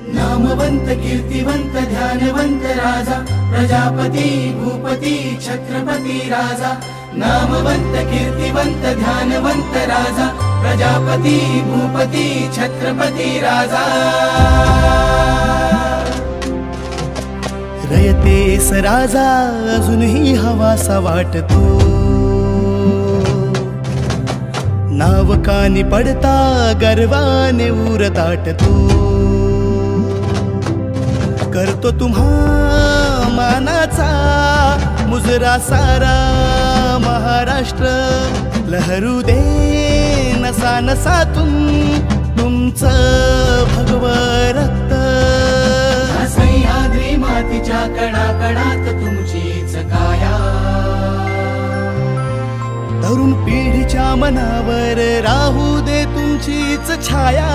नामवंत कीर्तिवंत ध्यानवंत राजा प्रजापती भूपती छत्रपती राजा नामवंत कीर्तिवंत ध्यानवंत राजा प्रजापती भूपती छत्रपती राजा रयतेस राजा अजूनही हवासा वाटतो नाव कानी पडता गर्वाने उर दाटतो करतो तुम्हा मानाचा मुजरा सारा महाराष्ट्र लहरू दे नसा नसातून तुमचं भगव रक्त सह्याद्री मातीच्या कणाकणात तुमचीच काया तरुण पिढीच्या मनावर राहू दे तुमचीच छाया